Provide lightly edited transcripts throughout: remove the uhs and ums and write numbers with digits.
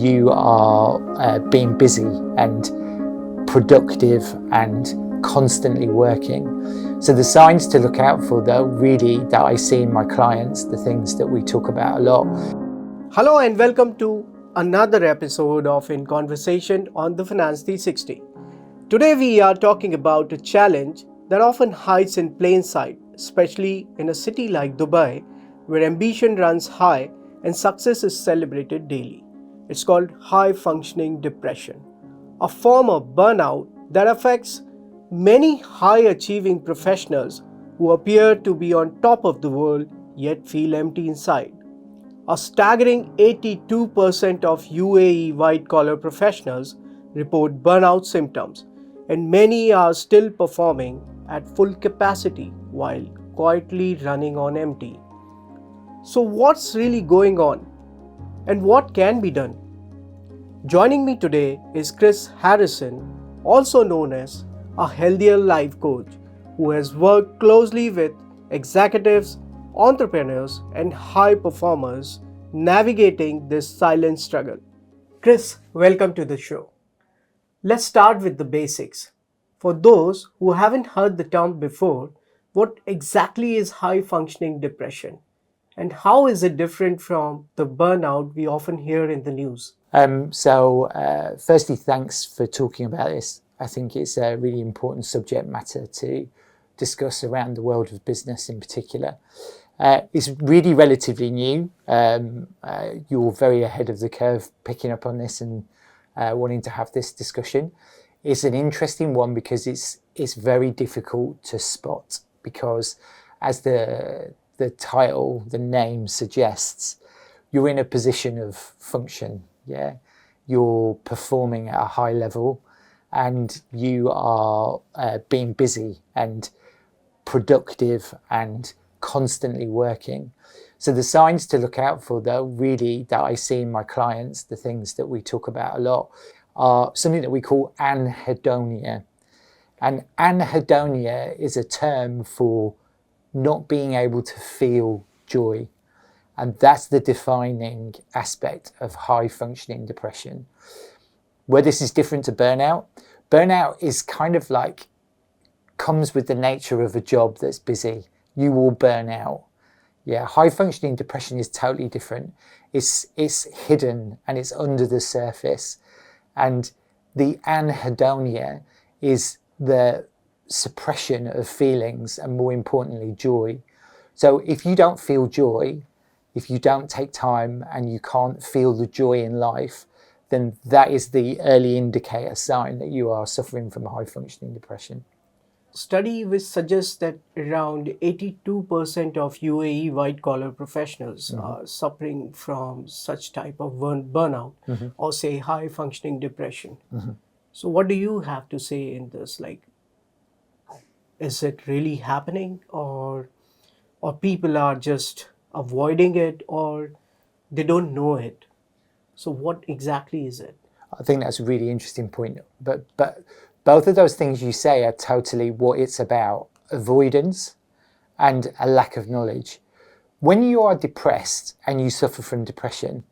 you are being busy and productive and constantly working. So the signs to look out for, though, really, that I see in my clients, the things that we talk about a lot. Hello and welcome to another episode of In Conversation on the Finance 360. Today we are talking about a challenge that often hides in plain sight, especially in a city like Dubai, where ambition runs high and success is celebrated daily. It's called high-functioning depression, a form of burnout that affects many high-achieving professionals who appear to be on top of the world yet feel empty inside. A staggering 82% of UAE white-collar professionals report burnout symptoms, and many are still performing at full capacity while quietly running on empty. So what's really going on, and what can be done? Joining me today is Chris Harrison, also known as a healthier life coach, who has worked closely with executives, entrepreneurs, and high performers navigating this silent struggle. Chris, welcome to the show. Let's start with the basics. For those who haven't heard the term before, what exactly is high functioning depression? And how is it different from the burnout we often hear in the news? Firstly, thanks for talking about this. I think it's a really important subject matter to discuss around the world of business in particular. It's really relatively new. You're very ahead of the curve picking up on this and wanting to have this discussion. It's an interesting one because it's very difficult to spot, because as the title, the name suggests, you're in a position of function. Yeah, you're performing at a high level and you are being busy and productive and constantly working. So the signs to look out for, though, really, that I see in my clients, the things that we talk about a lot, are something that we call Anhedonia. And Anhedonia is a term for not being able to feel joy. And that's the defining aspect of high functioning depression. Where this is different to burnout, burnout is kind of like, comes with the nature of a job that's busy. You will burn out. Yeah, high functioning depression is totally different. It's hidden and it's under the surface. And the anhedonia is the suppression of feelings and, more importantly, joy. So if you don't feel joy, if you don't take time and you can't feel the joy in life, then that is the early indicator sign that you are suffering from high functioning depression. Study which suggests that around 82% of UAE white-collar professionals are suffering from such type of burnout or say high-functioning depression. So what do you have to say in this? Like, is it really happening, or people are just avoiding it, or they don't know it? So what exactly is it? I think that's a really interesting point. But both of those things you say are totally what it's about: avoidance and a lack of knowledge. When you are depressed and you suffer from depression,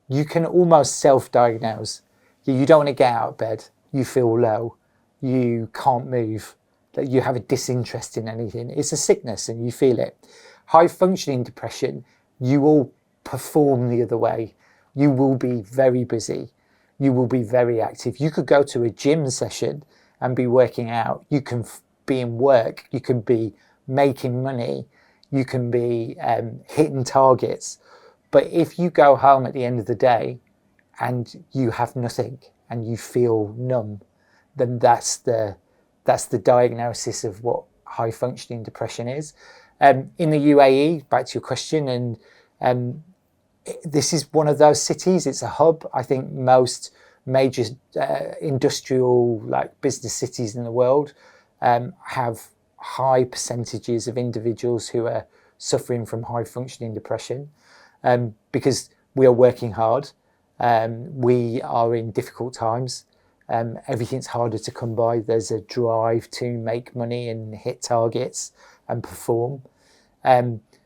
you can almost self-diagnose. You don't want to get out of bed, you feel low, you can't move, that you have a disinterest in anything. It's a sickness and you feel it. High functioning depression, you will perform the other way. You will be very busy. You will be very active. You could go to a gym session and be working out. You can be in work. You can be making money. You can be hitting targets. But if you go home at the end of the day and you have nothing and you feel numb, then that's the diagnosis of what high functioning depression is. In the UAE, back to your question, and this is one of those cities. It's a hub. I think most major industrial, like, business cities in the world have high percentages of individuals who are suffering from high functioning depression, because we are working hard. We are in difficult times. Everything's harder to come by. There's a drive to make money and hit targets and perform.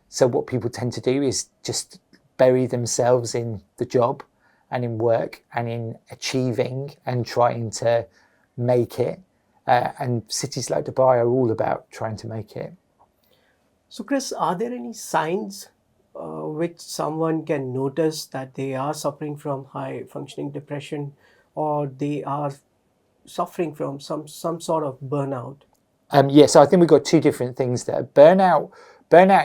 So what people tend to do is just bury themselves in the job and in work and in achieving and trying to make it. And cities like Dubai are all about trying to make it. So, Chris, are there any signs which someone can notice that they are suffering from high functioning depression, or they are suffering from some sort of burnout? So I think we've got two different things there. Burnout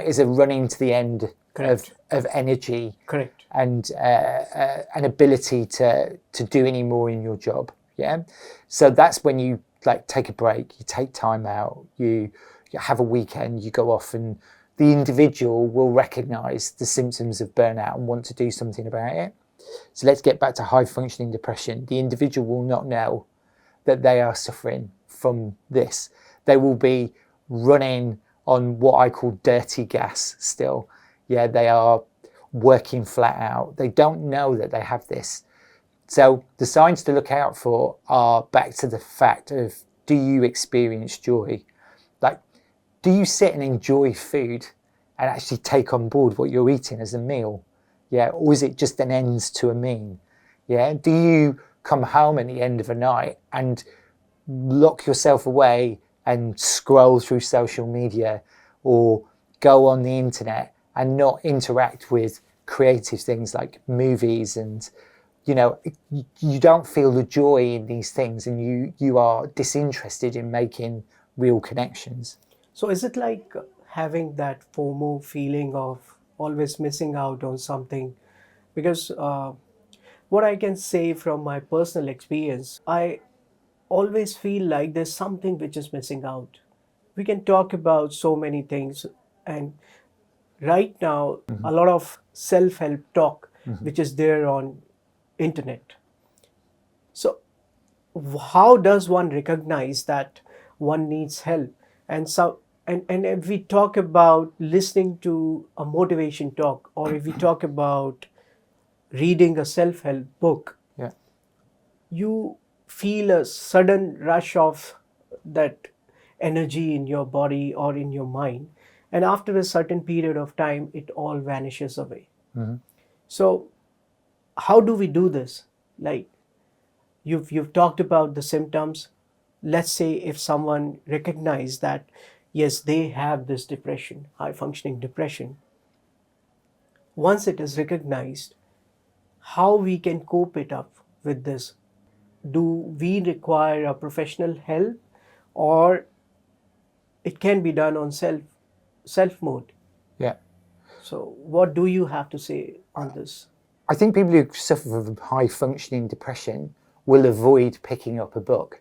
is a running to the end of energy. Correct. And an ability to do any more in your job. Yeah. So that's when you like take a break, you take time out, you have a weekend, you go off, and the individual will recognize the symptoms of burnout and want to do something about it. So let's get back to high functioning depression. The individual will not know that they are suffering from this. They will be running on what I call dirty gas still. Yeah, they are working flat out. They don't know that they have this. So the signs to look out for are back to the fact of, do you experience joy? Like, do you sit and enjoy food and actually take on board what you're eating as a meal? Yeah, or is it just an ends to a mean? Yeah, do you come home at the end of a night and lock yourself away and scroll through social media or go on the internet and not interact with creative things like movies, and you don't feel the joy in these things, and you are disinterested in making real connections? So is it like having that FOMO feeling of always missing out on something? Because what I can say from my personal experience, I always feel like there's something which is missing out. We can talk about so many things, and right now a lot of self-help talk which is there on internet. So how does one recognize that one needs help? And if we talk about listening to a motivation talk, or if we talk about reading a self-help book, Yeah. you feel a sudden rush of that energy in your body or in your mind, and after a certain period of time it all vanishes away. So how do we do this? Like, you've talked about the symptoms. Let's say if someone recognizes that yes, they have this depression, high functioning depression, once it is recognized, how we can cope it up with this? Do we require a professional help, or it can be done on self mode? Yeah. So what do you have to say on this? I think people who suffer from high functioning depression will avoid picking up a book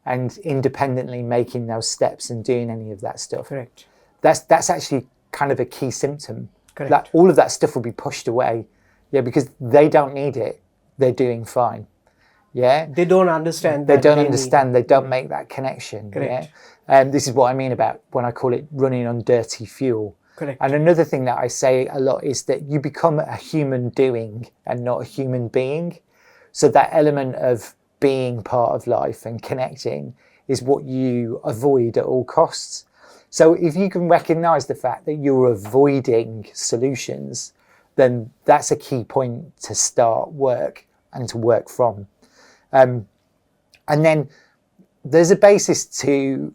and independently making those steps and doing any of that stuff. Correct. That's actually kind of a key symptom. Correct. That all of that stuff will be pushed away. Yeah, because they don't need it. They're doing fine. Yeah. They don't understand. They don't understand. They don't make that connection. Correct. Yeah. This is what I mean about when I call it running on dirty fuel. Correct. And another thing that I say a lot is that you become a human doing and not a human being. So that element of being part of life and connecting is what you avoid at all costs. So if you can recognize the fact that you're avoiding solutions, then that's a key point to start work and to work from. And then there's a basis to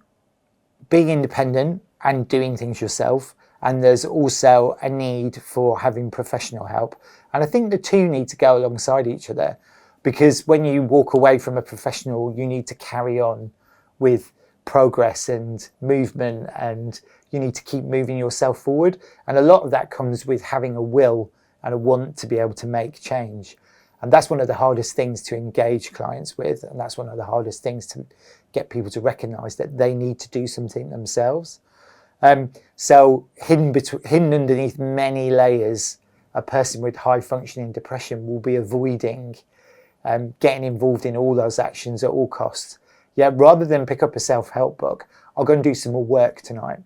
being independent and doing things yourself. And there's also a need for having professional help. And I think the two need to go alongside each other, because when you walk away from a professional, you need to carry on with progress and movement, and you need to keep moving yourself forward. And a lot of that comes with having a will and a want to be able to make change. And that's one of the hardest things to engage clients with. And that's one of the hardest things to get people to recognize that they need to do something themselves. So hidden underneath many layers, a person with high functioning depression will be avoiding getting involved in all those actions at all costs. Yeah, rather than pick up a self-help book, I'll go and do some more work tonight.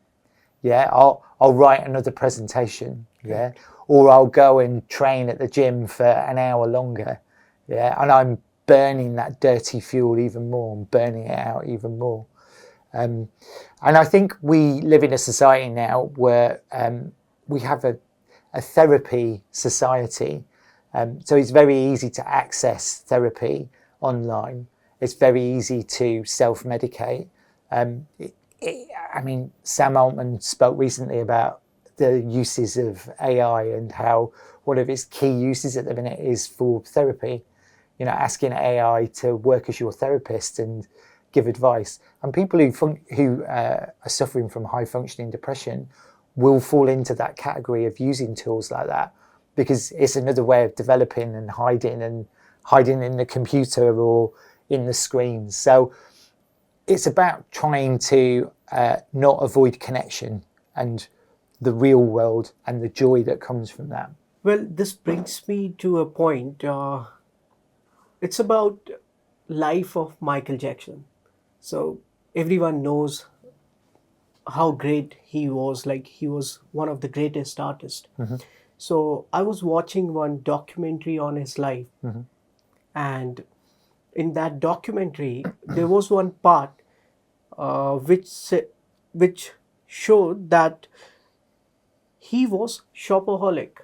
Yeah, I'll write another presentation. Yeah, or I'll go and train at the gym for an hour longer. Yeah, and I'm burning that dirty fuel even more and burning it out even more. And I think we live in a society now where we have a therapy society, So it's very easy to access therapy online. It's very easy to self-medicate. I mean, Sam Altman spoke recently about the uses of AI and how one of its key uses at the minute is for therapy. You know, asking AI to work as your therapist and give advice. And people who are suffering from high functioning depression will fall into that category of using tools like that, because it's another way of developing and hiding in the computer or in the screens. So it's about trying to not avoid connection and the real world and the joy that comes from that. Well, this brings me to a point. It's about life of Michael Jackson. So everyone knows how great he was. Like, he was one of the greatest artists. So I was watching one documentary on his life, and in that documentary there was one part which showed that he was shopaholic.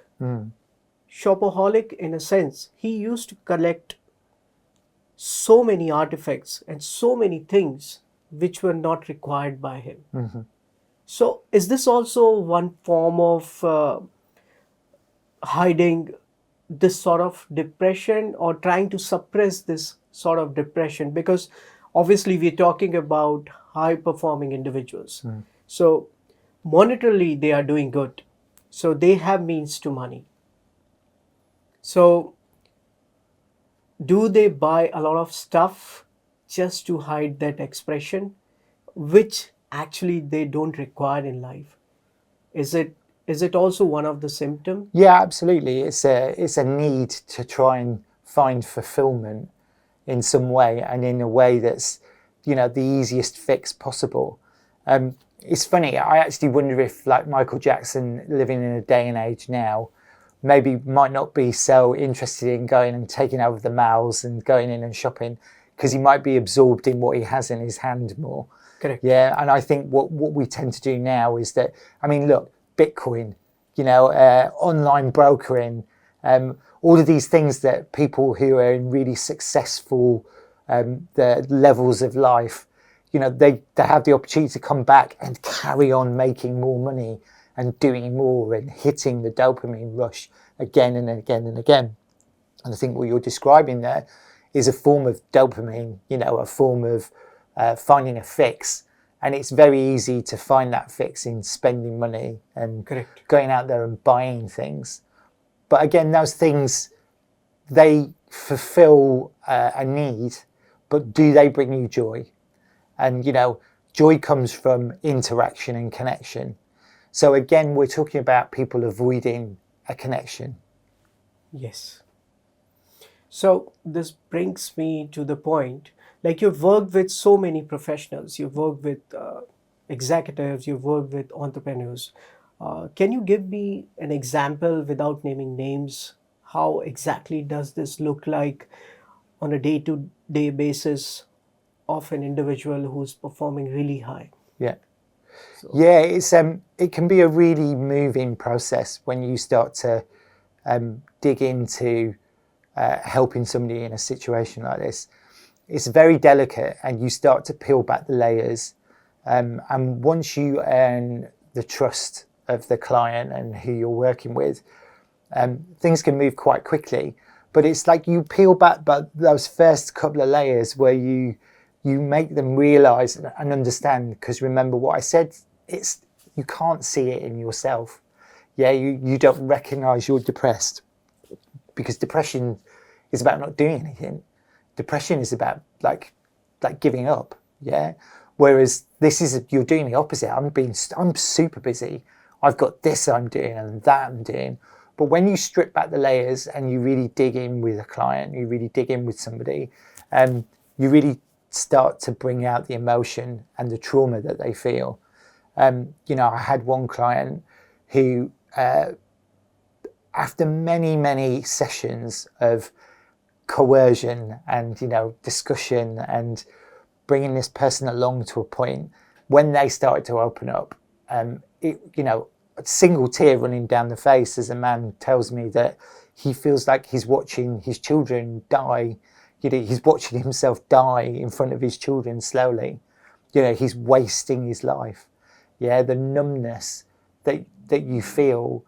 Shopaholic in a sense, he used to collect so many artifacts and so many things which were not required by him. So is this also one form of hiding this sort of depression, or trying to suppress this sort of depression? Because obviously we're talking about high performing individuals. So monetarily they are doing good. So they have means to money. So do they buy a lot of stuff just to hide that expression, which actually they don't require in life? Is it also one of the symptoms? Yeah, absolutely. It's a need to try and find fulfillment in some way, and in a way that's, you know, the easiest fix possible. It's funny, I actually wonder if, like, Michael Jackson, living in a day and age now, maybe might not be so interested in going and taking over the malls and going in and shopping, because he might be absorbed in what he has in his hand more. Correct. Yeah, and I think what we tend to do now is that, I mean, look, Bitcoin, you know, online brokering, all of these things that people who are in really successful the levels of life, you know, they have the opportunity to come back and carry on making more money and doing more and hitting the dopamine rush again and again and again. And I think what you're describing there is a form of dopamine, you know, a form of finding a fix. And it's very easy to find that fix in spending money and Correct. going out there and buying things. But again, those things, they fulfill a need, but do they bring you joy? And, you know, joy comes from interaction and connection. So again, we're talking about people avoiding a connection. Yes. So this brings me to the point, like, you've worked with so many professionals, you've worked with executives, you've worked with entrepreneurs. Can you give me an example without naming names? How exactly does this look like on a day-to-day basis of an individual who's performing really high? Yeah. Yeah, it can be a really moving process when you start to dig into helping somebody in a situation like this. It's very delicate, and you start to peel back the layers. And once you earn the trust of the client and who you're working with, things can move quite quickly. But it's like you peel back those first couple of layers where you make them realize and understand. Because remember what I said, it's, you can't see it in yourself. Yeah, you don't recognize you're depressed, because depression is about not doing anything. Depression is about like giving up. Yeah. Whereas this is, you're doing the opposite. I'm super busy. I've got this I'm doing and that I'm doing. But when you strip back the layers and you really dig in with a client, you really dig in with somebody, you really start to bring out the emotion and the trauma that they feel. You know, I had one client who, after many sessions of coercion and, you know, discussion and bringing this person along to a point, when they started to open up, you know, a single tear running down the face as a man tells me that he feels like he's watching his children die. He's watching himself die in front of his children slowly. He's wasting his life. Yeah, the numbness that you feel.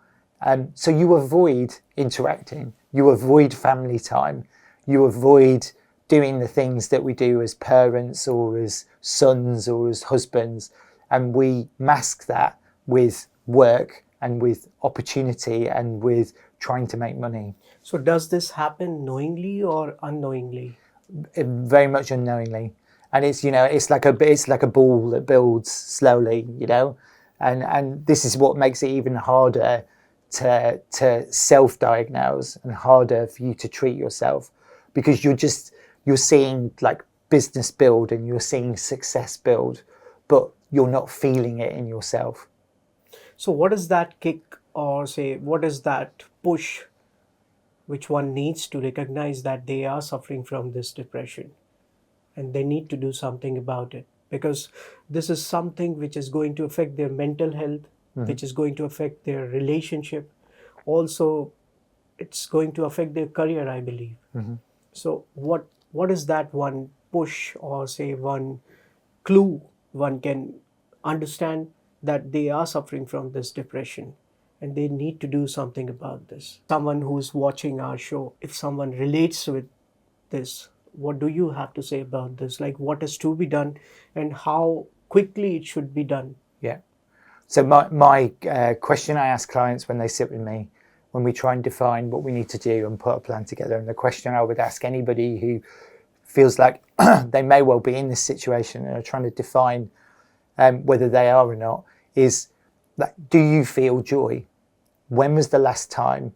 So you avoid interacting. You avoid family time. You avoid doing the things that we do as parents or as sons or as husbands. And we mask that with work and with opportunity and with trying to make money. So does this happen knowingly or unknowingly? Very much unknowingly. And it's like a ball that builds slowly, and this is what makes it even harder to self-diagnose and harder for you to treat yourself, because you're seeing like business build and you're seeing success build, but you're not feeling it in yourself. So what is that kick, or say what is that push which one needs to recognize that they are suffering from this depression and they need to do something about it? Because this is something which is going to affect their mental health, which is going to affect their relationship. Also, it's going to affect their career, I believe. So what is that one push, or say one clue one can understand that they are suffering from this depression and they need to do something about this? Someone who's watching our show, if someone relates with this, what do you have to say about this? Like, what is to be done and how quickly it should be done? Yeah. So my question I ask clients when they sit with me, when we try and define what we need to do and put a plan together, and the question I would ask anybody who feels like they may well be in this situation and are trying to define whether they are or not, is like, do you feel joy? When was the last time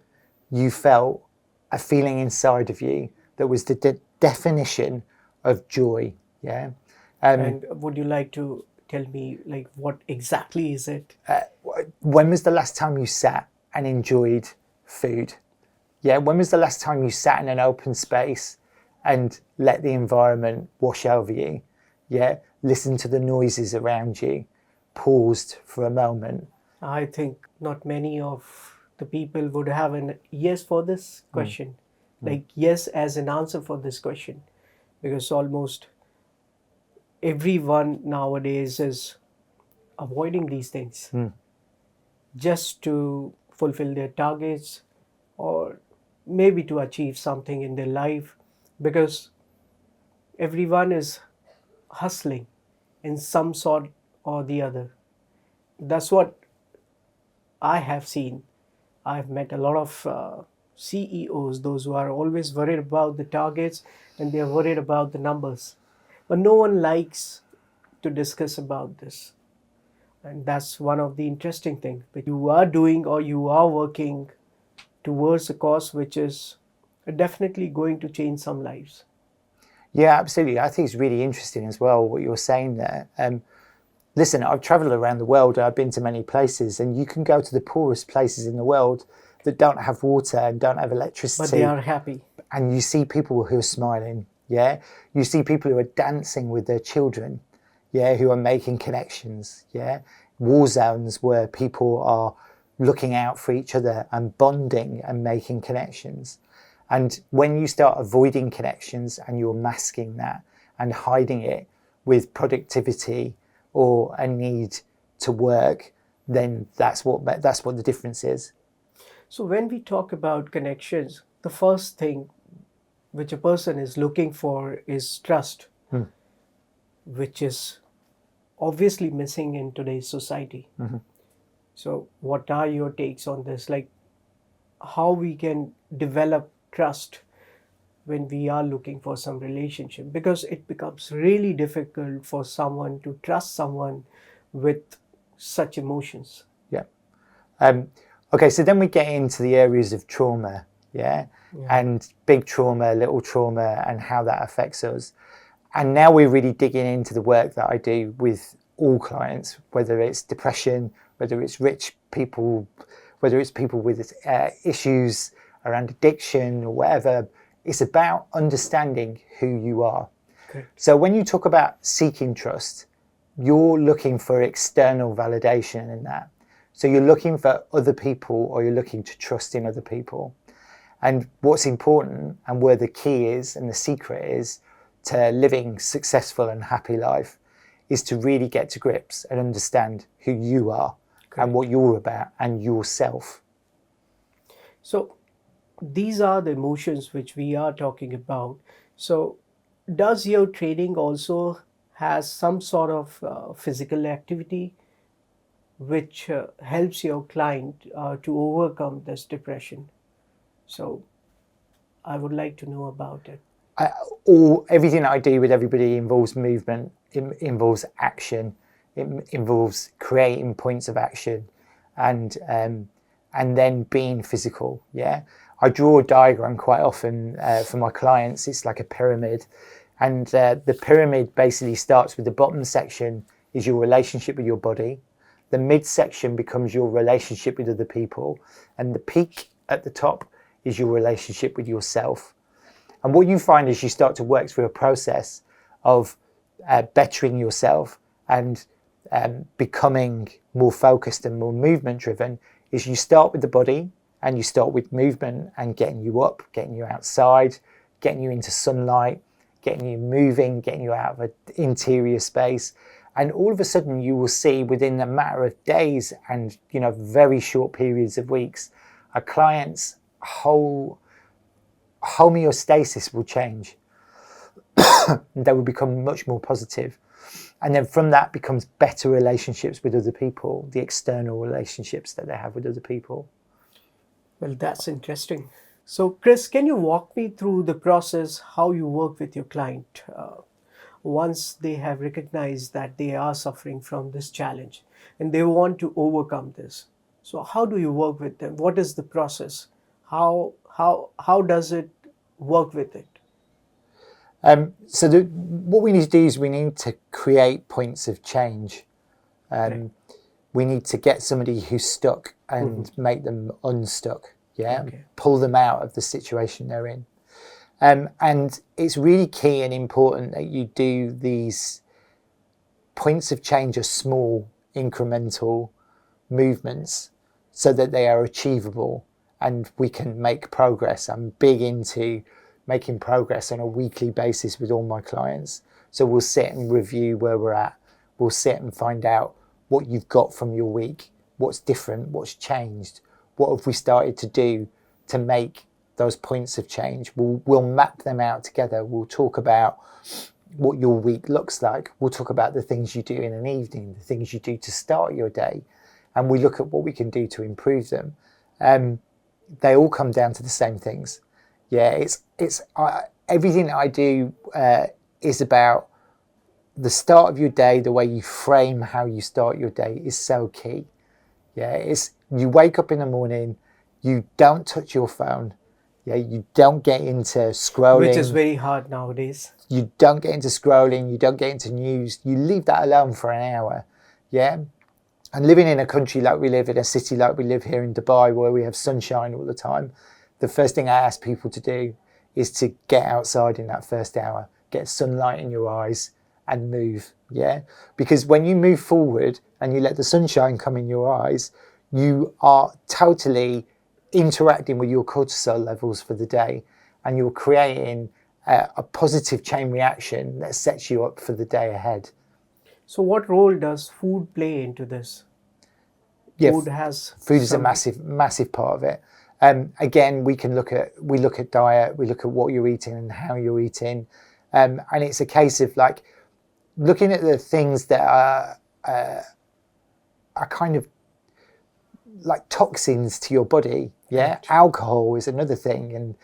you felt a feeling inside of you that was the definition of joy? Yeah. And would you like to tell me, like, what exactly is it? When was the last time you sat and enjoyed food? Yeah. When was the last time you sat in an open space and let the environment wash over you? Yeah. Listen to the noises around you. Paused for a moment. I think not many of the people would have an yes for this question. Like yes as an answer for this question. Because almost everyone nowadays is avoiding these things just to fulfill their targets, or maybe to achieve something in their life, because everyone is hustling in some sort or the other. That's what I have seen. I've met a lot of CEOs, those who are always worried about the targets and they're worried about the numbers. But no one likes to discuss about this. And that's one of the interesting things. But you are doing, or you are working towards a cause which is definitely going to change some lives. Yeah, absolutely. I think it's really interesting as well what you're saying there. Listen, I've traveled around the world. I've been to many places, and you can go to the poorest places in the world that don't have water and don't have electricity. But they are happy. And you see people who are smiling. Yeah. You see people who are dancing with their children. Yeah. Who are making connections. Yeah. War zones where people are looking out for each other and bonding and making connections. And when you start avoiding connections and you're masking that and hiding it with productivity or a need to work, then that's what the difference is. So when we talk about connections, the first thing which a person is looking for is trust, which is obviously missing in today's society. So what are your takes on this? Like, how we can develop trust when we are looking for some relationship? Because it becomes really difficult for someone to trust someone with such emotions. Yeah. Okay, so then we get into the areas of trauma, and big trauma, little trauma, and how that affects us. And now we're really digging into the work that I do with all clients, whether it's depression, whether it's rich people, whether it's people with issues around addiction or whatever. It's about understanding who you are. Okay. So when you talk about seeking trust, you're looking for external validation in that. So you're looking for other people, or you're looking to trust in other people. And what's important, and where the key is and the secret is to living successful and happy life, is to really get to grips and understand who you are and what you're about and yourself. So these are the emotions which we are talking about. So does your training also has some sort of physical activity which helps your client to overcome this depression? So I would like to know about it. Everything I do with everybody involves movement, it involves action, it involves creating points of action, and then being physical. Yeah, I draw a diagram quite often for my clients. It's like a pyramid, and the pyramid basically starts with the bottom section is your relationship with your body, the mid section becomes your relationship with other people, and the peak at the top is your relationship with yourself. And what you find as you start to work through a process of bettering yourself and becoming more focused and more movement driven is you start with the body, and you start with movement and getting you up, getting you outside, getting you into sunlight, getting you moving, getting you out of an interior space. And all of a sudden you will see within a matter of days and very short periods of weeks, a client's whole homeostasis will change. They will become much more positive. And then from that becomes better relationships with other people, the external relationships that they have with other people. Well, that's interesting. So, Chris, can you walk me through the process, how you work with your client once they have recognized that they are suffering from this challenge and they want to overcome this? So, how do you work with them? What is the process? How does it work with it? What we need to do is we need to create points of change. We need to get somebody who's stuck and make them unstuck. Pull them out of the situation they're in. And it's really key and important that you do these points of change as small incremental movements so that they are achievable and we can make progress. I'm big into making progress on a weekly basis with all my clients. So we'll sit and review where we're at. We'll sit and find out what you've got from your week, what's different, what's changed, what have we started to do to make those points of change. We'll map them out together. We'll talk about what your week looks like. We'll talk about the things you do in an evening, the things you do to start your day, and we look at what we can do to improve them. They all come down to the same things. Everything I do is about the start of your day. The way you frame how you start your day is so key. It's you wake up in the morning, you don't touch your phone. You don't get into scrolling. Which is very hard nowadays. You don't get into scrolling, you don't get into news. You leave that alone for an hour. And living in a country like we live, in a city like we live here in Dubai, where we have sunshine all the time, the first thing I ask people to do is to get outside in that first hour, get sunlight in your eyes and move. Because when you move forward and you let the sunshine come in your eyes, you are totally interacting with your cortisol levels for the day, and you're creating a positive chain reaction that sets you up for the day ahead. So what role does food play into this? Food is a massive part of it. Again, we look at diet, we look at what you're eating and how you're eating, and it's a case of like looking at the things that are kind of like toxins to your body. Right. Alcohol is another thing, and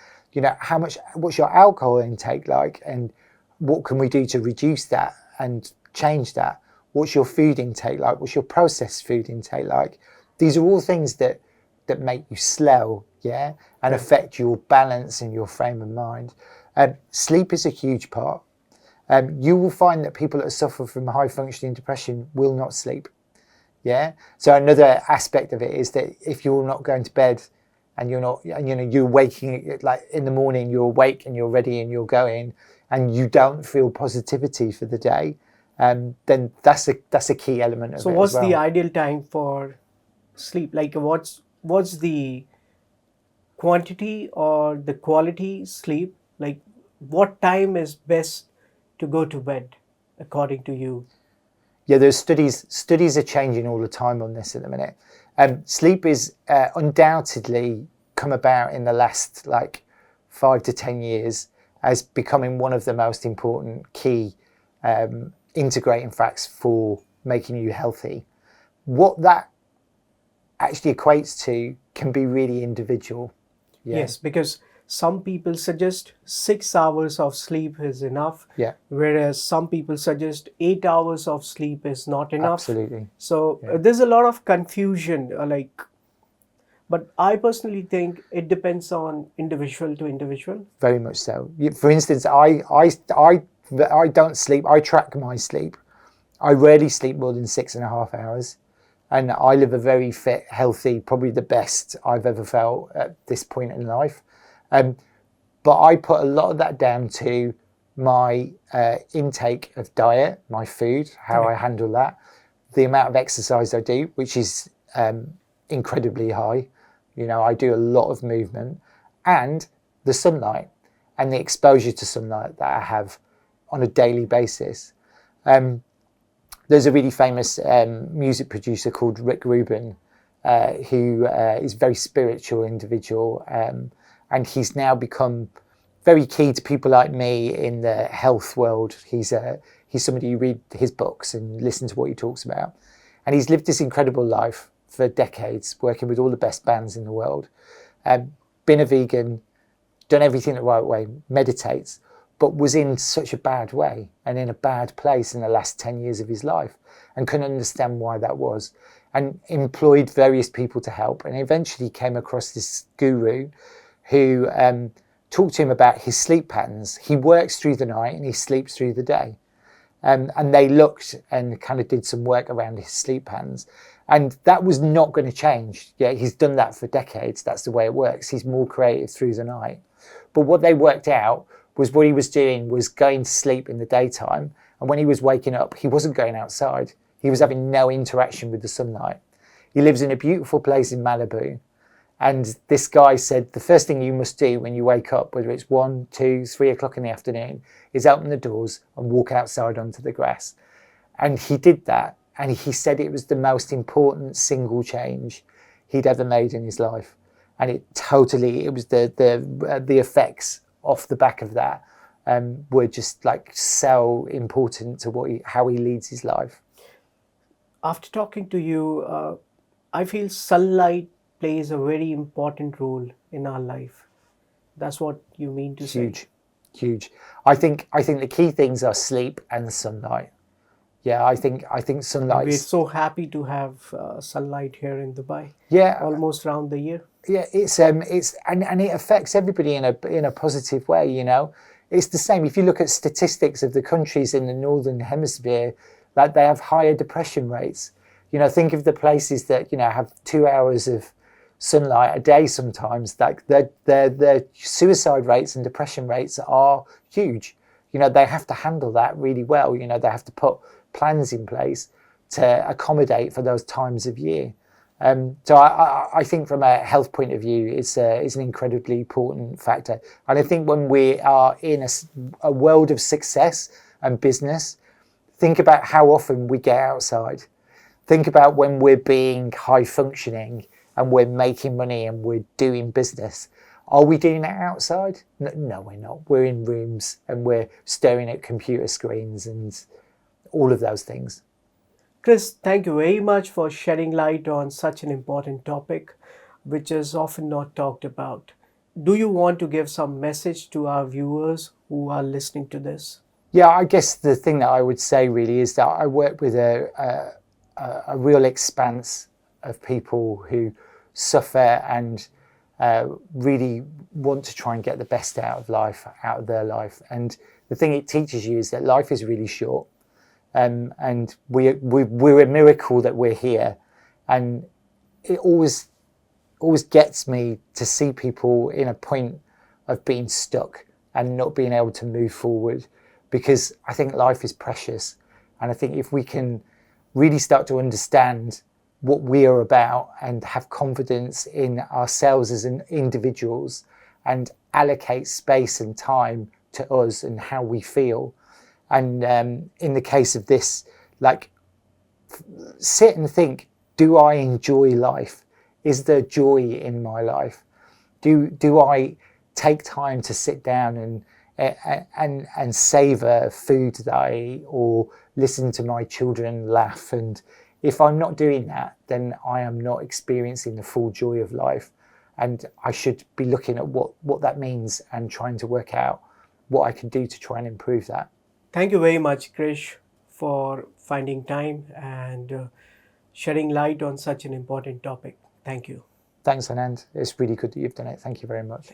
what's your alcohol intake like, and what can we do to reduce that and change that? What's your food intake like? What's your processed food intake like? These are all things that make you slow, and affect your balance and your frame of mind. Sleep is a huge part. You will find that people that suffer from high functioning depression will not sleep. So another aspect of it is that if you're not going to bed and you're waking, like in the morning, you're awake and you're ready and you're going, and you don't feel positivity for the day, then that's a key element of it. So what's as well. the ideal time for sleep? Like what's the quantity or the quality sleep? Like what time is best to go to bed according to you? Yeah, there's studies are changing all the time on this at the minute. Sleep is undoubtedly come about in the last like 5 to 10 years as becoming one of the most important key integrating facts for making you healthy. What that actually equates to can be really individual. Yeah. Yes, because some people suggest 6 hours of sleep is enough, Yeah, whereas some people suggest 8 hours of sleep is not enough. absolutely. So Yeah. there's a lot of confusion, but I personally think it depends on individual to individual. Very much so. For instance, I don't sleep. I track my sleep. I rarely sleep more than 6.5 hours. And I live a very fit, healthy, probably the best I've ever felt at this point in life. But I put a lot of that down to my intake of diet, my food, how I handle that, the amount of exercise I do, which is incredibly high. You know, I do a lot of movement, and the sunlight and the exposure to sunlight that I have on a daily basis. There's a really famous music producer called Rubin, who is a very spiritual individual, and he's now become very key to people like me in the health world. He's somebody you read his books and listen to what he talks about, and he's lived this incredible life for decades, working with all the best bands in the world, been a vegan, done everything the right way, meditates, but was in such a bad way and in a bad place in the last 10 years of his life and couldn't understand why that was, and employed various people to help, and eventually came across this guru who talked to him about his sleep patterns. He works through the night and he sleeps through the day. And they looked and kind of did some work around his sleep patterns. And that was not going to change. Yeah, he's done that for decades. That's the way it works. He's more creative through the night. But what they worked out was what he was doing was going to sleep in the daytime. And when he was waking up, he wasn't going outside. He was having no interaction with the sunlight. He lives in a beautiful place in Malibu. And this guy said, the first thing you must do when you wake up, whether it's 1, 2, 3 o'clock in the afternoon, is open the doors and walk outside onto the grass. And he did that. And he said it was the most important single change he'd ever made in his life. And it was the effects off the back of that were just like so important to how he leads his life. After talking to you, I feel sunlight plays a very important role in our life. That's what you mean to say. Huge. I think the key things are sleep and sunlight. Yeah, I think sunlight. We're so happy to have sunlight here in Dubai. Yeah, almost around the year. Yeah, it's and it affects everybody in a positive way. You know, it's the same if you look at statistics of the countries in the northern hemisphere, like they have higher depression rates. You know, think of the places that have 2 hours of sunlight a day. Sometimes, like their suicide rates and depression rates are huge. You know, they have to handle that really well. You know, they have to put plans in place to accommodate for those times of year. So I think from a health point of view, it's an incredibly important factor. And I think when we are in a world of success and business, think about how often we get outside. Think about when we're being high functioning and we're making money and we're doing business. Are we doing that outside? No, we're not. We're in rooms and we're staring at computer screens and all of those things. Chris, thank you very much for shedding light on such an important topic, which is often not talked about. Do you want to give some message to our viewers who are listening to this? Yeah, I guess the thing that I would say really is that I work with a real expanse of people who suffer and really want to try and get the best out of their life. And the thing it teaches you is that life is really short. And we're a miracle that we're here, and it always gets me to see people in a point of being stuck and not being able to move forward, because I think life is precious, and I think if we can really start to understand what we are about and have confidence in ourselves as individuals and allocate space and time to us and how we feel. And in the case of this, like, sit and think, do I enjoy life? Is there joy in my life? Do I take time to sit down and savor food that I eat, or listen to my children laugh? And if I'm not doing that, then I am not experiencing the full joy of life. And I should be looking at what that means and trying to work out what I can do to try and improve that. Thank you very much, Krish, for finding time and shedding light on such an important topic. Thank you. Thanks, Anand. It's really good that you've done it. Thank you very much.